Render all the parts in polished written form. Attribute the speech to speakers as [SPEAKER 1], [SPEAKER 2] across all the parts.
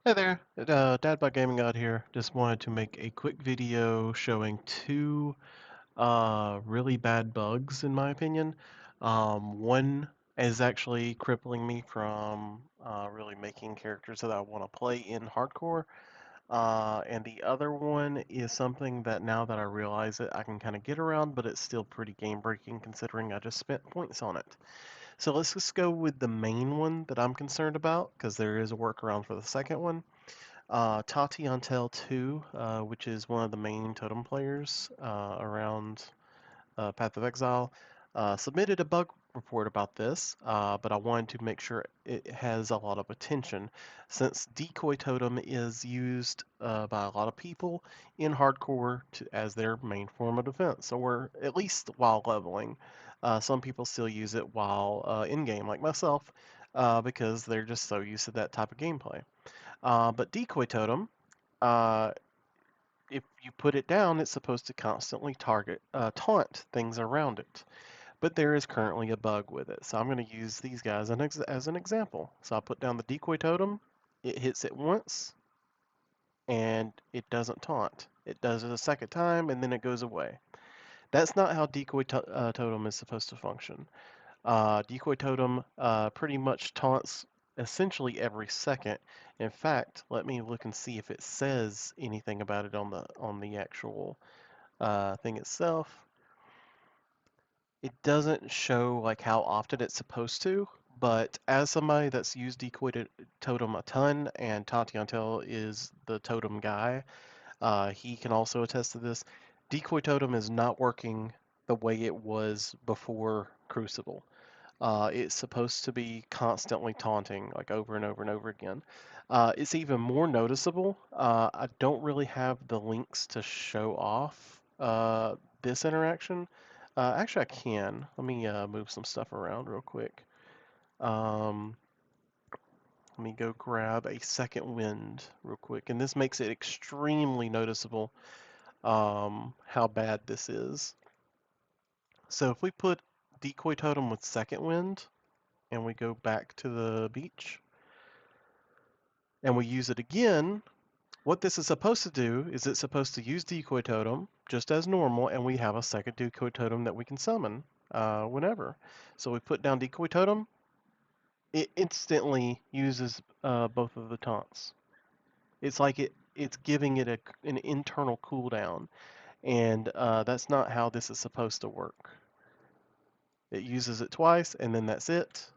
[SPEAKER 1] Hey there, Dad by Gaming God here. Just wanted to make a quick video showing two really bad bugs in my opinion. One is actually crippling me from really making characters that I want to play in hardcore. And the other one is something that now that I realize it, I can kind of get around, but it's still pretty game breaking considering I just spent points on it. So let's just go with the main one that I'm concerned about because there is a workaround for the second one. Tati 2, which is one of the main totem players around Path of Exile, submitted a bug report about this, but I wanted to make sure it has a lot of attention since Decoy Totem is used by a lot of people in hardcore as their main form of defense, or at least while leveling. Some people still use it while in-game, like myself, because they're just so used to that type of gameplay. But Decoy Totem, uh, if you put it down, it's supposed to constantly taunt things around it. But there is currently a bug with it, so I'm going to use these guys as an example. So I'll put down the Decoy Totem, it hits it once, and it doesn't taunt. It does it a second time, and then it goes away. That's not how Totem is supposed to function. Decoy Totem pretty much taunts essentially every second. In fact, let me look and see if it says anything about it on the actual thing itself. It doesn't show like how often it's supposed to, but as somebody that's used Totem a ton, and Tatiantel is the Totem guy, he can also attest to this. Decoy Totem is not working the way it was before Crucible. It's supposed to be constantly taunting, like over and over and over again. It's even more noticeable. I don't really have the links to show off this interaction. Actually, I can. Let me move some stuff around real quick. Um, Let me go grab a second wind real quick. And this makes it extremely noticeable how bad this is. So if we put Decoy Totem with second wind, and we go back to the beach and we use it again, what this is supposed to do is it's supposed to use Decoy Totem just as normal, and we have a second Decoy Totem that we can summon whenever. So we put down Decoy Totem, it instantly uses both of the taunts. It's like it's giving it an internal cooldown, and that's not how this is supposed to work. It uses it twice, and then that's it.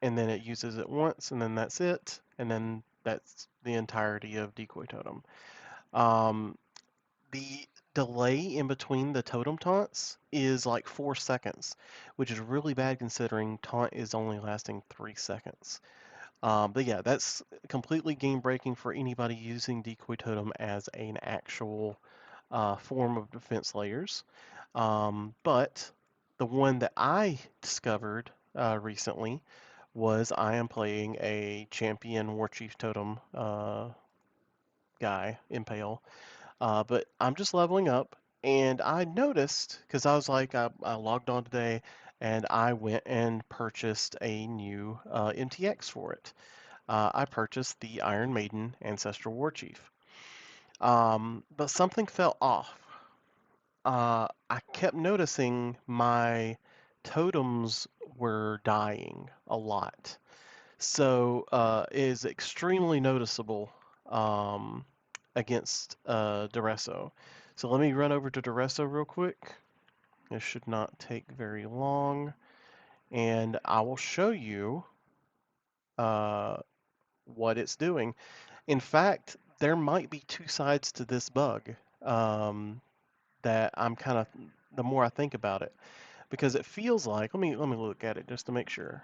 [SPEAKER 1] And then it uses it once, and then that's it, and then that's the entirety of Decoy Totem. Um, the delay in between the totem taunts is like 4 seconds, which is really bad considering taunt is only lasting 3 seconds. But yeah, that's completely game breaking for anybody using Decoy Totem as an actual form of defense layers. But the one that I discovered recently was I am playing a champion Warchief Totem guy, Impale. But I'm just leveling up, and I noticed, because I was like, I logged on today, and I went and purchased a new MTX for it. I purchased the Iron Maiden Ancestral Warchief. But something fell off. I kept noticing my totems were dying a lot. So it is extremely noticeable against Duresso. So let me run over to Duresso real quick. It should not take very long. And I will show you uh, what it's doing. In fact, there might be two sides to this bug that I'm kind of, the more I think about it, because it feels like, let me look at it just to make sure.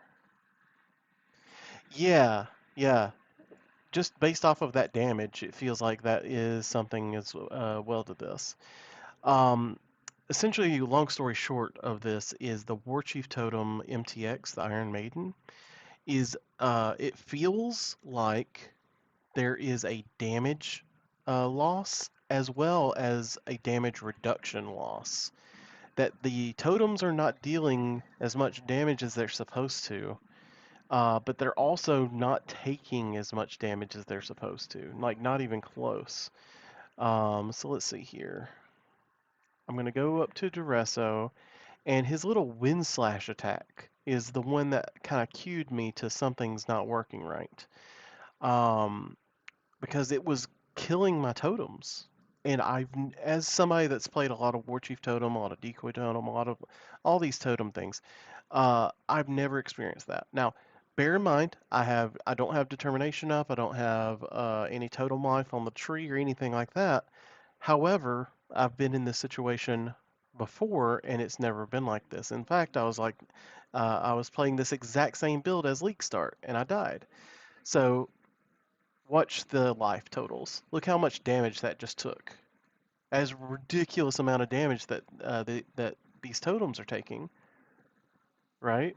[SPEAKER 1] Yeah, yeah. Just based off of that damage, it feels like that is something as well to this. Um, Essentially, long story short of this is the Warchief Totem MTX, the Iron Maiden, is it feels like there is a damage loss as well as a damage reduction loss. That the totems are not dealing as much damage as they're supposed to, but they're also not taking as much damage as they're supposed to, like not even close. So let's see here. I'm going to go up to Duresso, and his little wind slash attack is the one that kind of cued me to something's not working right. Um, because it was killing my totems. And as somebody that's played a lot of Warchief Totem, a lot of Decoy Totem, a lot of all these totem things, I've never experienced that. Now, bear in mind, I don't have determination up. I don't have any totem life on the tree or anything like that. However, I've been in this situation before, and it's never been like this. In fact, I was playing this exact same build as League Start, and I died. So watch the life totals. Look how much damage that just took. As ridiculous amount of damage that that these totems are taking, right?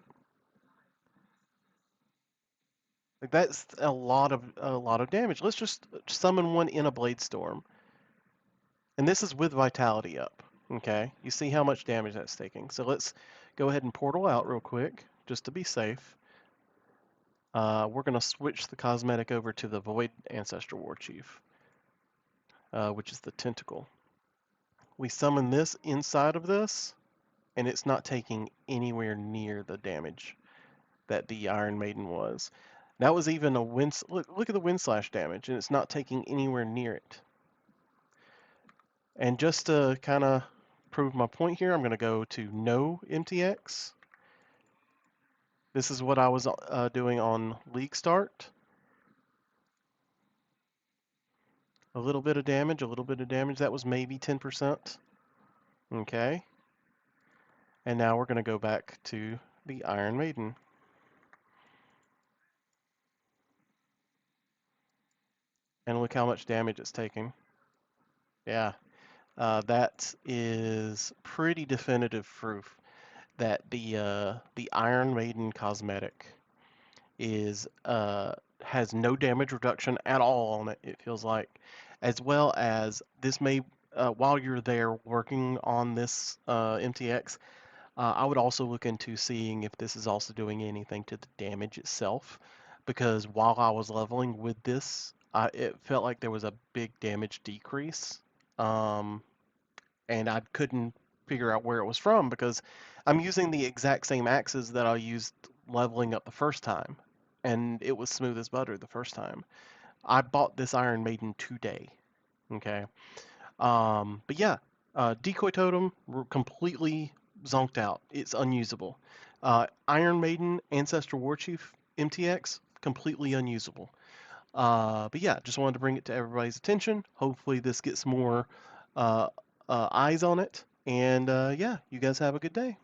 [SPEAKER 1] Like that's a lot of damage. Let's just summon one in a blade storm, and this is with vitality up. Okay, you see how much damage that's taking. So let's go ahead and portal out real quick, just to be safe. We're gonna switch the cosmetic over to the Void Ancestral Warchief, which is the tentacle. We summon this inside of this, and it's not taking anywhere near the damage that the Iron Maiden was. That was even a wind. Look at the wind slash damage, and it's not taking anywhere near it. And just to kind of prove my point here, I'm going to go to no MTX. This is what I was doing on League Start. A little bit of damage, a little bit of damage. That was maybe 10%. Okay. And now we're going to go back to the Iron Maiden. And look how much damage it's taking. Yeah, that is pretty definitive proof that the Iron Maiden cosmetic is has no damage reduction at all on it. It feels like, as well as this may while you're there working on this MTX, I would also look into seeing if this is also doing anything to the damage itself, because while I was leveling with this, it felt like there was a big damage decrease. Um, and I couldn't figure out where it was from because I'm using the exact same axes that I used leveling up the first time, and it was smooth as butter the first time. I bought this Iron Maiden today. Okay, but yeah, Decoy Totem completely zonked out. It's unusable. Iron Maiden Ancestral Warchief MTX completely unusable. But yeah, just wanted to bring it to everybody's attention. Hopefully, this gets more uh, eyes on it. And yeah, you guys have a good day.